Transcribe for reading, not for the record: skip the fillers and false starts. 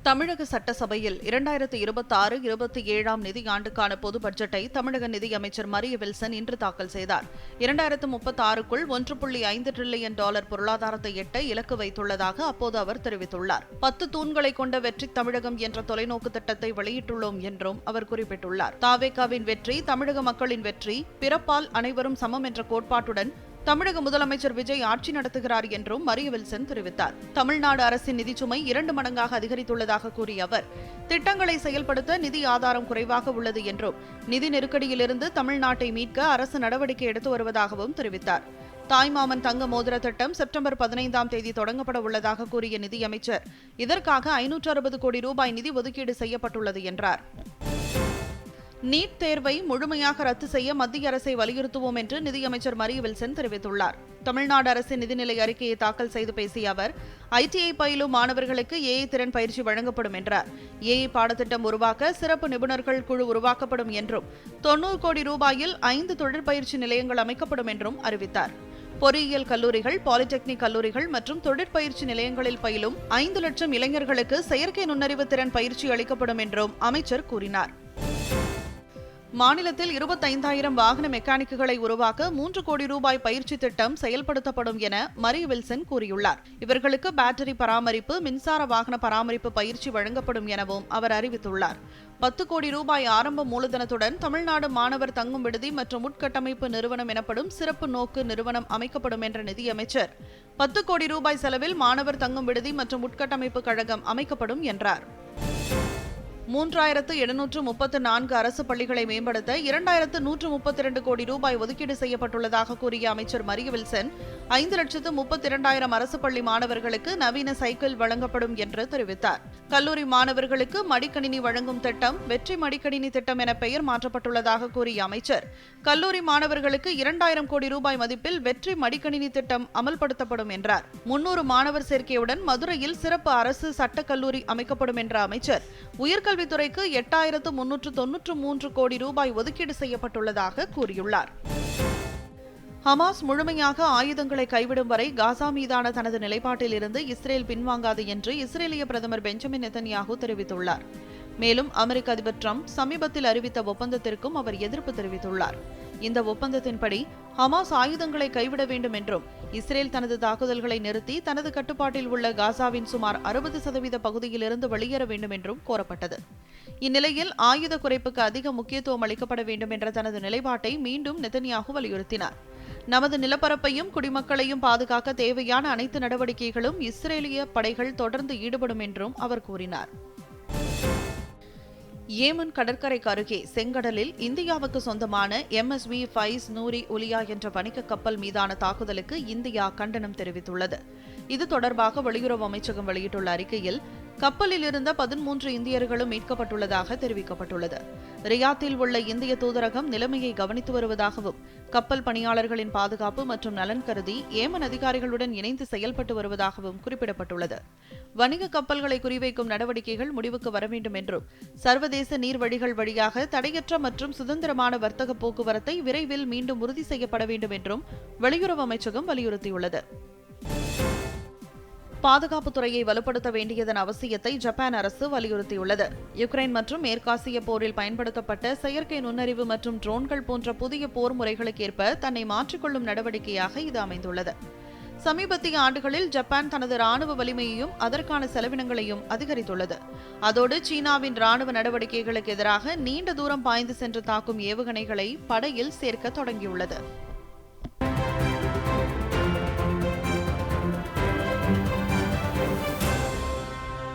தமிழக சட்டசபையில் 2026-27 நிதியாண்டுக்கான பொது பட்ஜெட்டை தமிழக நிதியமைச்சர் மரிய வில்சன் இன்று தாக்கல் செய்தார். 2036க்குள் $1.5 டிரில்லியன் பொருளாதாரத்தை எட்ட இலக்கு வைத்துள்ளதாக அப்போது அவர் தெரிவித்துள்ளார். 10 தூண்களை கொண்ட வெற்றி தமிழகம் என்ற தொலைநோக்கு திட்டத்தை வெளியிட்டுள்ளோம் என்றும் அவர் குறிப்பிட்டுள்ளார். தாவேகாவின் வெற்றி தமிழக மக்களின் வெற்றி, பிறப்பால் அனைவரும் சமம் என்ற கோட்பாட்டுடன் தமிழக முதலமைச்சர் விஜய் ஆட்சி நடத்துகிறார் என்றும் மரிய வில்சன் தெரிவித்தார். தமிழ்நாடு அரசின் நிதிச்சுமை 2 மடங்காக அதிகரித்துள்ளதாக கூறிய அவர், திட்டங்களை செயல்படுத்த நிதி ஆதாரம் குறைவாக உள்ளது என்றும், நிதி நெருக்கடியிலிருந்து தமிழ்நாட்டை மீட்க அரசு நடவடிக்கை எடுத்து வருவதாகவும் தெரிவித்தார். தாய்மாமன் தங்க மோதிர திட்டம் செப்டம்பர் 15ஆம் தேதி தொடங்கப்பட உள்ளதாக கூறிய நிதியமைச்சர், இதற்காக $560 கோடி நிதி ஒதுக்கீடு செய்யப்பட்டுள்ளது என்றார். நீட் தேர்வை முழுமையாக ரத்து செய்ய மத்திய அரசை வலியுறுத்துவோம் என்று நிதியமைச்சர் மரிய வில்சன் தெரிவித்துள்ளார். தமிழ்நாடு அரசின் நிதிநிலை அறிக்கையை தாக்கல் செய்து பேசிய அவர், ITI பயிலும் மாணவர்களுக்கு AI திறன் பயிற்சி வழங்கப்படும் என்றார். AI பாடத்திட்டம் உருவாக்க சிறப்பு நிபுணர்கள் குழு உருவாக்கப்படும் என்றும், $90 கோடி 5 தொழிற்பயிற்சி நிலையங்கள் அமைக்கப்படும் என்றும் அறிவித்தார். பொறியியல் கல்லூரிகள், பாலிடெக்னிக் கல்லூரிகள் மற்றும் தொழிற்பயிற்சி நிலையங்களில் பயிலும் 5 லட்சம் இளைஞர்களுக்கு செயற்கை நுண்ணறிவு திறன் பயிற்சி அளிக்கப்படும் என்றும் அமைச்சர் கூறினார். மாநிலத்தில் 25,000 வாகன மெக்கானிக்குகளை உருவாக்க $3 கோடி பயிற்சி திட்டம் செயல்படுத்தப்படும் என மரிய வில்சன் கூறியுள்ளார். இவர்களுக்கு பேட்டரி பராமரிப்பு, மின்சார வாகன பராமரிப்பு பயிற்சி வழங்கப்படும் எனவும் அவர் அறிவித்துள்ளார். $10 கோடி ஆரம்ப மூலதனத்துடன் தமிழ்நாடு மாணவர் தங்கும் விடுதி மற்றும் உட்கட்டமைப்பு நிறுவனம் எனப்படும் சிறப்பு நோக்கு நிறுவனம் அமைக்கப்படும் என்ற நிதியமைச்சர், $10 கோடி செலவில் மாணவர் தங்கும் விடுதி மற்றும் உட்கட்டமைப்பு கழகம் அமைக்கப்படும் என்றார். 3,734 அரசு பள்ளிகளை மேம்படுத்த $2,132 கோடி ஒதுக்கீடு செய்யப்பட்டுள்ளதாக கூறிய அமைச்சர் மரிய வில்சன், 5,32,000 அரசு பள்ளி மாணவர்களுக்கு நவீன சைக்கிள் வழங்கப்படும் என்று தெரிவித்தார். கல்லூரி மாணவர்களுக்கு மடிக்கணினி வழங்கும் திட்டம் வெற்றி மடிக்கணினி திட்டம் என பெயர் மாற்றப்பட்டுள்ளதாக கூறிய அமைச்சர், கல்லூரி மாணவர்களுக்கு $2,000 கோடி மதிப்பில் வெற்றி மடிக்கணினி திட்டம் அமல்படுத்தப்படும் என்றார். 300 மாணவர் சேர்க்கையுடன் மதுரையில் சிறப்பு அரசு சட்டக் கல்லூரி அமைக்கப்படும் என்ற அமைச்சர், உயர்கல்வித்துறைக்கு $8,393 கோடி ஒதுக்கீடு செய்யப்பட்டுள்ளதாக கூறியுள்ளார். ஹமாஸ் முழுமையாக ஆயுதங்களை கைவிடும் வரை காசா மீதான தனது நிலைப்பாட்டில் இருந்து இஸ்ரேல் பின்வாங்காது என்று இஸ்ரேலிய பிரதமர் பெஞ்சமின் நெதன்யாகு தெரிவித்துள்ளார். மேலும் அமெரிக்க அதிபர் டிரம்ப் சமீபத்தில் அறிவித்த ஒப்பந்தத்திற்கும் அவர் எதிர்ப்பு தெரிவித்துள்ளார். இந்த ஒப்பந்தத்தின்படி ஹமாஸ் ஆயுதங்களை கைவிட வேண்டும் என்றும், இஸ்ரேல் தனது தாக்குதல்களை நிறுத்தி தனது கட்டுப்பாட்டில் உள்ள காசாவின் சுமார் 60% பகுதியிலிருந்து வெளியேற வேண்டும் என்றும் கோரப்பட்டது. இந்நிலையில் ஆயுத குறைப்புக்கு அதிக முக்கியத்துவம் அளிக்கப்பட வேண்டும் என்ற தனது நிலைப்பாட்டை மீண்டும் நெதன்யாகு வலியுறுத்தினார். நமது நிலப்பரப்பையும் குடிமக்களையும் பாதுகாக்க தேவையான அனைத்து நடவடிக்கைகளும் இஸ்ரேலிய படைகள் தொடர்ந்து ஈடுபடும் என்றும் அவர் கூறினார். ஏமன் கடற்கரைக்கு அருகே செங்கடலில் இந்தியாவுக்கு சொந்தமான MSV ஃபைஸ் நூரி உலியா என்ற வணிக கப்பல் மீதான தாக்குதலுக்கு இந்தியா கண்டனம் தெரிவித்துள்ளது. இது தொடர்பாக வெளியுறவு அமைச்சகம் வெளியிட்டுள்ள அறிக்கையில், கப்பலில் இருந்த 13 இந்தியர்களும் மீட்கப்பட்டுள்ளதாக தெரிவிக்கப்பட்டுள்ளது. ரியாத்தில் உள்ள இந்திய தூதரகம் நிலைமையை கவனித்து வருவதாகவும், கப்பல் பணியாளர்களின் பாதுகாப்பு மற்றும் நலன் கருதி ஏமன் அதிகாரிகளுடன் இணைந்து செயல்பட்டு வருவதாகவும் குறிப்பிடப்பட்டுள்ளது. வணிக கப்பல்களை குறிவைக்கும் நடவடிக்கைகள் முடிவுக்கு வர வேண்டும் என்றும், சர்வதேச நீர்வழிகள் வழியாக தடையற்ற மற்றும் சுதந்திரமான வர்த்தக போக்குவரத்தை விரைவில் மீண்டும் உறுதி செய்யப்பட வேண்டும் என்றும் வெளியுறவு அமைச்சகம் வலியுறுத்தியுள்ளது. பாதுகாப்புத் துறையை வலுப்படுத்த வேண்டியதன் அவசியத்தை ஜப்பான் அரசு வலியுறுத்தியுள்ளது. யுக்ரைன் மற்றும் மேற்காசிய போரில் பயன்படுத்தப்பட்ட செயற்கை நுண்ணறிவு மற்றும் ட்ரோன்கள் போன்ற புதிய போர் முறைகளுக்கேற்ப தன்னை மாற்றிக்கொள்ளும் நடவடிக்கையாக இது அமைந்துள்ளது. சமீபத்திய ஆண்டுகளில் ஜப்பான் தனது ராணுவ வலிமையையும் அதற்கான செலவினங்களையும் அதிகரித்துள்ளது. அதோடு சீனாவின் ராணுவ நடவடிக்கைகளுக்கு எதிராக நீண்ட தூரம் பாய்ந்து சென்று தாக்கும் ஏவுகணைகளை படையில் சேர்க்க தொடங்கியுள்ளது.